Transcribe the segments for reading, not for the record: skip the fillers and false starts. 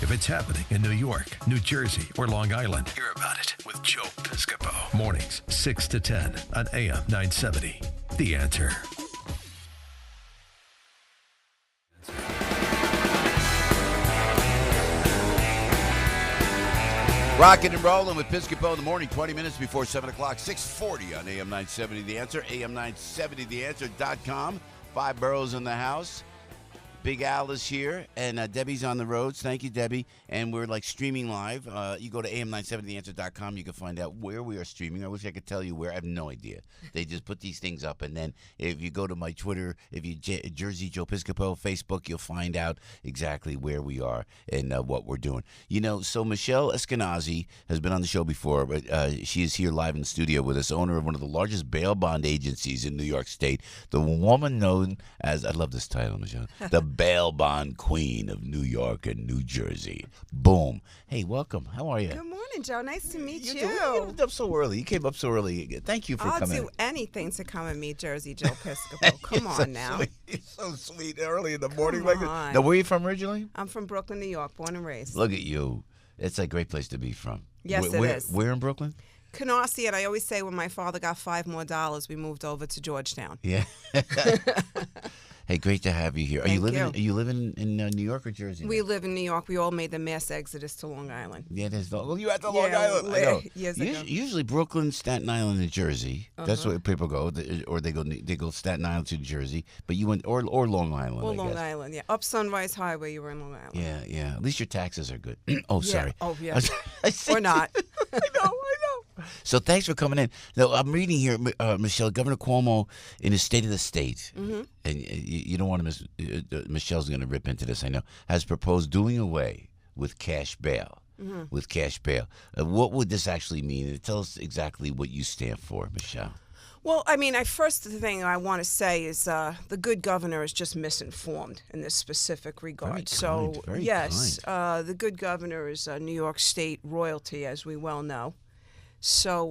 If it's happening in New York, New Jersey, or Long Island, hear about it with Joe Piscopo. Mornings, 6 to 10 on AM 970. The Answer. Rocking and rolling with Piscopo in the morning, 20 minutes before 7 o'clock, 6:40 on AM 970 The Answer, am970theanswer.com. 5 boroughs in the house. Big Al is here, and Debbie's on the roads. Thank you, Debbie. And we're streaming live. You go to am970theanswer.com. You can find out where we are streaming. I wish I could tell you where. I have no idea. They just put these things up, and then if you go to my Twitter, if you Jersey Joe Piscopo, Facebook, you'll find out exactly where we are and what we're doing. So Michelle Esquenazi has been on the show before, but she is here live in the studio with us, owner of one of the largest bail bond agencies in New York State, the woman known as, I love this title, Michelle, the bail bond queen of New York and New Jersey. Boom. Hey, welcome. How are you? Good morning, Joe. Nice to meet you. You came up so early. Thank you for coming. I'll do anything to come and meet Jersey Joe Piscopo. Come on now. You're so sweet early in the morning. Come on. Now, where are you from originally? I'm from Brooklyn, New York, born and raised. Look at you. It's a great place to be from. Yes, it is. Where in Brooklyn? Canarsie, and I always say when my father got $5 more, we moved over to Georgetown. Yeah. Hey, great to have you here. Are you living in New York or Jersey now? We live in New York. We all made the mass exodus to Long Island. Yeah, well, you're at the Long Island. I know. Years ago. Usually Brooklyn, Staten Island, and Jersey. That's where people go, or they go Staten Island to Jersey. But you went or Long Island. Or Long Island, yeah. Up Sunrise Highway, you were in Long Island. Yeah. At least your taxes are good. Oh, sorry. Oh, yeah. Or not. I know. So thanks for coming in. Now, I'm reading here, Michelle, Governor Cuomo in his State of the State, and you don't want to miss, Michelle's going to rip into this, I know, has proposed doing away with cash bail. With cash bail. What would this actually mean? Tell us exactly what you stand for, Michelle. Well, I mean, first thing I want to say is the good governor is just misinformed in this specific regard. Very kind. The good governor is New York State royalty, as we well know. So,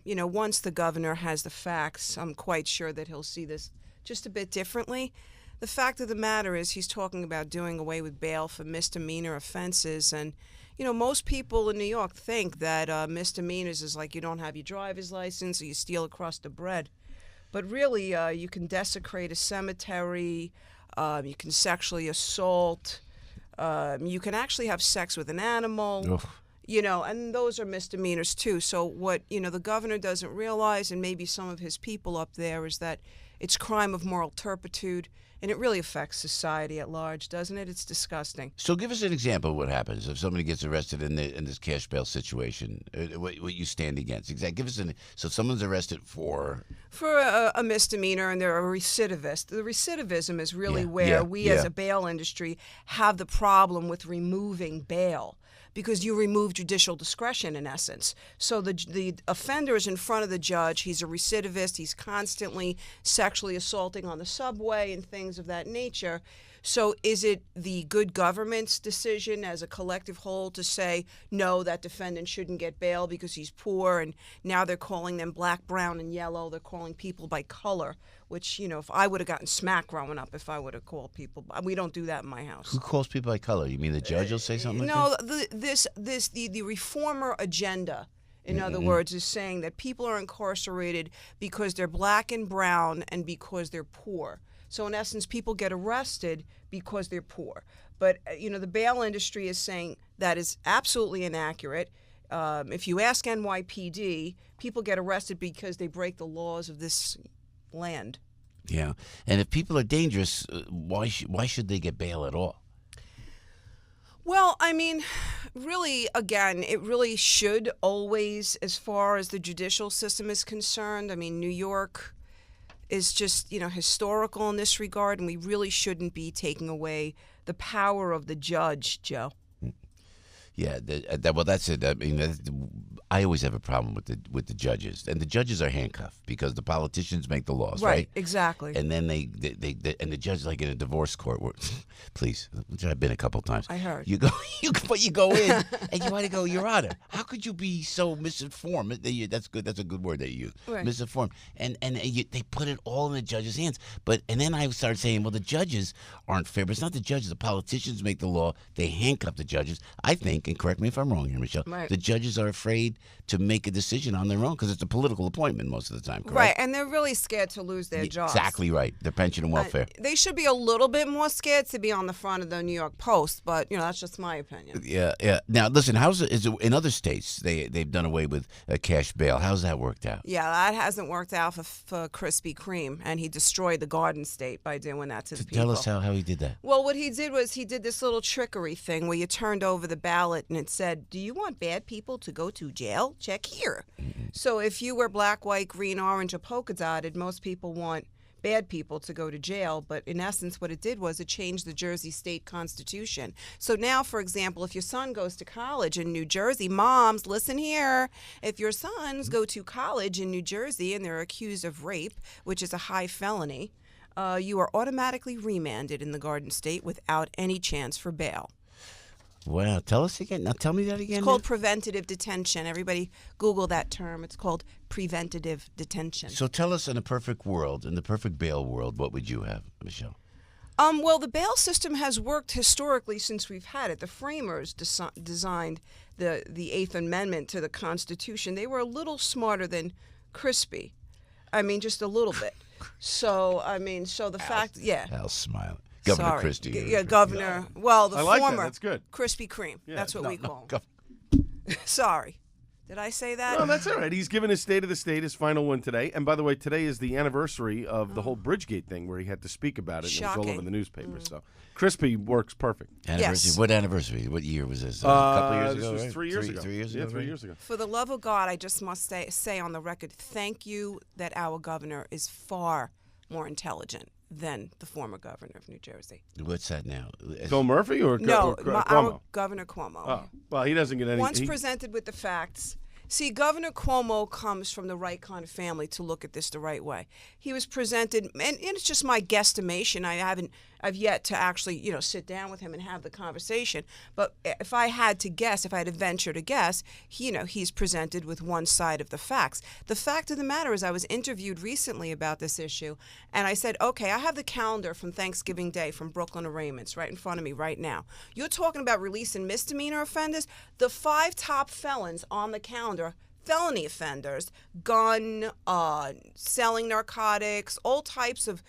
once the governor has the facts, I'm quite sure that he'll see this just a bit differently. The fact of the matter is he's talking about doing away with bail for misdemeanor offenses. And, most people in New York think that misdemeanors is like you don't have your driver's license or you steal a crust of bread. But really, you can desecrate a cemetery, you can sexually assault, you can actually have sex with an animal. Oof. And those are misdemeanors too. So what, the governor doesn't realize, and maybe some of his people up there, is that it's crime of moral turpitude, and it really affects society at large, doesn't it? It's disgusting. So give us an example of what happens if somebody gets arrested in this cash bail situation, what you stand against. Exactly. Give us so someone's arrested for a misdemeanor and they're a recidivist. The recidivism is really where we as a bail industry have the problem with removing bail, because you remove judicial discretion in essence. So the offender is in front of the judge. He's a recidivist. He's constantly sexually assaulting on the subway and things of that nature. So is it the good government's decision as a collective whole to say, no, that defendant shouldn't get bail because he's poor, and now they're calling them black, brown, and yellow. They're calling people by color, which, if I would have gotten smacked growing up, if I would have called people. We don't do that in my house. Who calls people by color? You mean the judge will say something like that? No, the reformer agenda, in other words, is saying that people are incarcerated because they're black and brown and because they're poor. So in essence, people get arrested because they're poor. But, the bail industry is saying that is absolutely inaccurate. If you ask NYPD, people get arrested because they break the laws of this land. Yeah. And if people are dangerous, why should they get bail at all? Well, I mean, really, again, it really should always, as far as the judicial system is concerned. I mean, New York is just, historical in this regard, and we really shouldn't be taking away the power of the judge, Joe. Yeah, well, that's it. I mean, I always have a problem with the judges, and the judges are handcuffed because the politicians make the laws, right? Exactly. And then they and the judge, like in a divorce court, please, which I've been a couple times. I heard. You go in and you want to go, Your Honor, how could you be so misinformed? That's good. That's a good word that you use. Right. Misinformed, and they put it all in the judge's hands. And then I started saying, well, the judges aren't fair, but it's not the judges. The politicians make the law. They handcuff the judges. I think, and correct me if I'm wrong here, Michelle, right. The judges are afraid to make a decision on their own because it's a political appointment most of the time, correct? Right, and they're really scared to lose their jobs. Exactly right. Their pension and welfare. They should be a little bit more scared to be on the front of the New York Post, but that's just my opinion. Yeah. Now, listen, is it in other states they've done away with cash bail? How's that worked out? Yeah, that hasn't worked out for Krispy Kreme, and he destroyed the Garden State by doing that to the people. Tell us how he did that. Well, what he did was he did this little trickery thing where you turned over the ballot and it said, do you want bad people to go to jail? Check here. So if you were black, white, green, orange, or polka dotted, most people want bad people to go to jail. But in essence, what it did was it changed the Jersey state constitution. So now, for example, if your son goes to college in New Jersey, moms, listen here. If your sons go to college in New Jersey and they're accused of rape, which is a high felony, you are automatically remanded in the Garden State without any chance for bail. Wow. Tell us again. Now tell me that again. It's called preventative detention. Everybody Google that term. It's called preventative detention. So tell us, in a perfect world, in the perfect bail world, what would you have, Michelle? Well, the bail system has worked historically since we've had it. The framers designed the Eighth Amendment to the Constitution. They were a little smarter than Crispy. I mean, just a little bit. So, the fact, yeah. Al's smiling. Governor Sorry. Christie. Yeah, Governor. Well, the I like former. that. That's good. Krispy Kreme. Yeah. That's what we call him. Go- Sorry. Did I say that? No, that's all right. He's given his State of the State, his final one today. And by the way, today is the anniversary of the whole Bridgegate thing where he had to speak about it. And it was all over Shocking. the newspaper. So Crispy works perfect. Anniversary. Yes. What anniversary? What year was this? A couple years This ago, was right? 3 years ago. 3 years ago. Yeah, 3 right? years ago. For the love of God, I just must say on the record, thank you that our governor is far more intelligent than the former governor of New Jersey. What's that now? Phil Murphy or No, Cuomo? our Governor Cuomo. Oh, well, he doesn't get any. Once presented with the facts. See, Governor Cuomo comes from the right kind of family to look at this the right way. He was presented, and it's just my guesstimation. I've yet to actually, sit down with him and have the conversation. But if I had to guess, if I had to venture to guess, he's presented with one side of the facts. The fact of the matter is I was interviewed recently about this issue, and I said, okay, I have the calendar from Thanksgiving Day from Brooklyn Arraignments right in front of me right now. You're talking about releasing misdemeanor offenders? The 5 top felons on the calendar, felony offenders, gun, selling narcotics, all types of,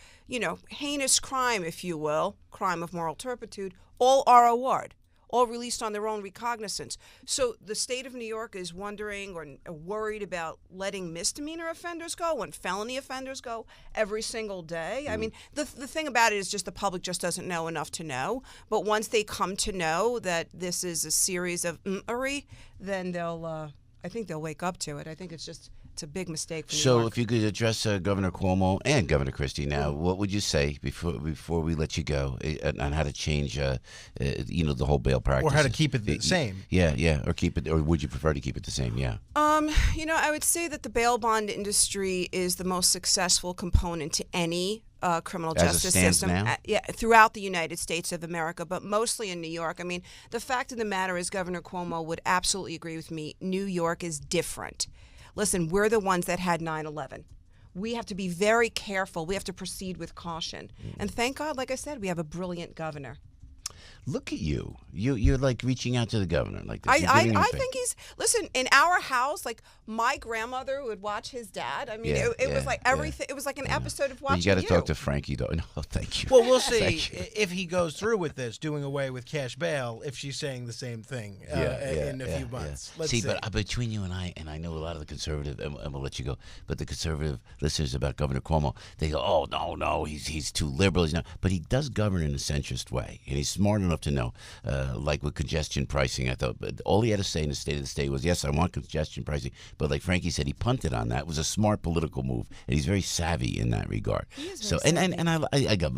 heinous crime, if you will, crime of moral turpitude, all ROR'd, all released on their own recognizance. So the state of New York is wondering or worried about letting misdemeanor offenders go and felony offenders go every single day. I mean, the thing about it is just the public just doesn't know enough to know. But once they come to know that this is a series of then I think they'll wake up to it. I think it's a big mistake for New York. So if you could address Governor Cuomo and Governor Christie now, what would you say before we let you go on how to change, the whole bail practice? Or how to keep it the same. Yeah, or keep it, or would you prefer to keep it the same? Yeah. I would say that the bail bond industry is the most successful component to any criminal justice system throughout the United States of America, but mostly in New York. I mean, the fact of the matter is Governor Cuomo would absolutely agree with me. New York is different. Listen, we're the ones that had 9/11. We have to be very careful. We have to proceed with caution. And thank God, like I said, we have a brilliant governor. Look at you. You're like reaching out to the governor. Like this. I think listen, in our house, like my grandmother would watch his dad. I mean, it was like everything. It was like an episode of watching you. Got to talk to Frankie, though. No, thank you. Well, we'll see if he goes through with this, doing away with cash bail, if she's saying the same thing in a few months. Let's see. But between you and I know a lot of the conservative, and we'll let you go, but the conservative listeners about Governor Cuomo, they go, oh, no, he's too liberal. He's not. But he does govern in a centrist way, and he's smart enough to know, like with congestion pricing, I thought all he had to say in the State of the State was, yes, I want congestion pricing. But like Frankie said, he punted on that. It was a smart political move, and he's very savvy in that regard. He is so, very savvy. I got,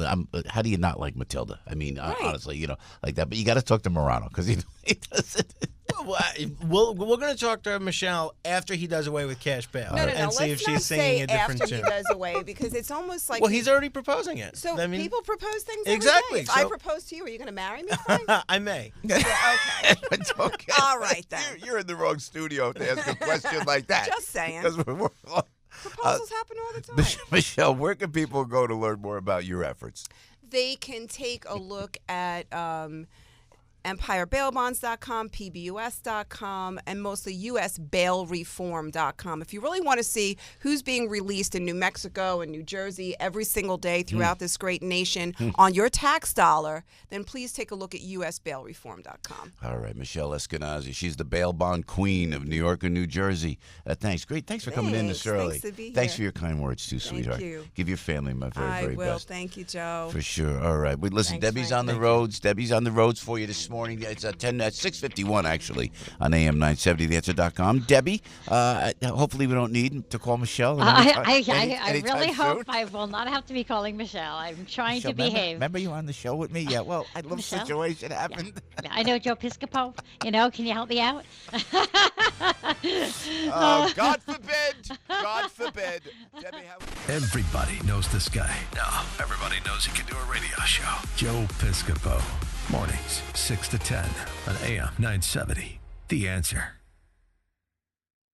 how do you not like Matilda? I mean, honestly, like that. But you got to talk to Morano because he doesn't. We're going to talk to Michelle after he does away with cash bail and see if she's singing a different tune. After he does away, because it's almost like he's already proposing it. So people propose things exactly. every day. If I propose to you, are you going to marry me? I may. Okay. It's okay. All right then. You're in the wrong studio to ask a question like that. Just saying. Proposals happen all the time. Michelle, where can people go to learn more about your efforts? They can take a look at EmpireBailBonds.com, PBUS.com, and mostly USBailReform.com. If you really want to see who's being released in New Mexico and New Jersey every single day throughout this great nation on your tax dollar, then please take a look at USBailReform.com. All right, Michelle Esquenazi. She's the bail bond queen of New York and New Jersey. Thanks. Great. Thanks for coming in this early. Thanks to be here. Thanks for your kind words, too, sweetheart. Thank you. Give your family my very, very best. I will. Thank you, Joe. For sure. All right. Listen, Debbie's on the roads. Debbie's on the roads for you this morning. It's at 6:51 actually on AM 970theanswer.com. Debbie, hopefully we don't need to call Michelle. I really hope I will not have to be calling Michelle. I'm trying to behave. Remember you on the show with me? Yeah. Well, a little situation happened. Yeah. I know Joe Piscopo. Can you help me out? God forbid. God forbid. Debbie, Everybody knows this guy. No, everybody knows he can do a radio show. Joe Piscopo. Mornings, 6 to 10 on AM 970. The Answer.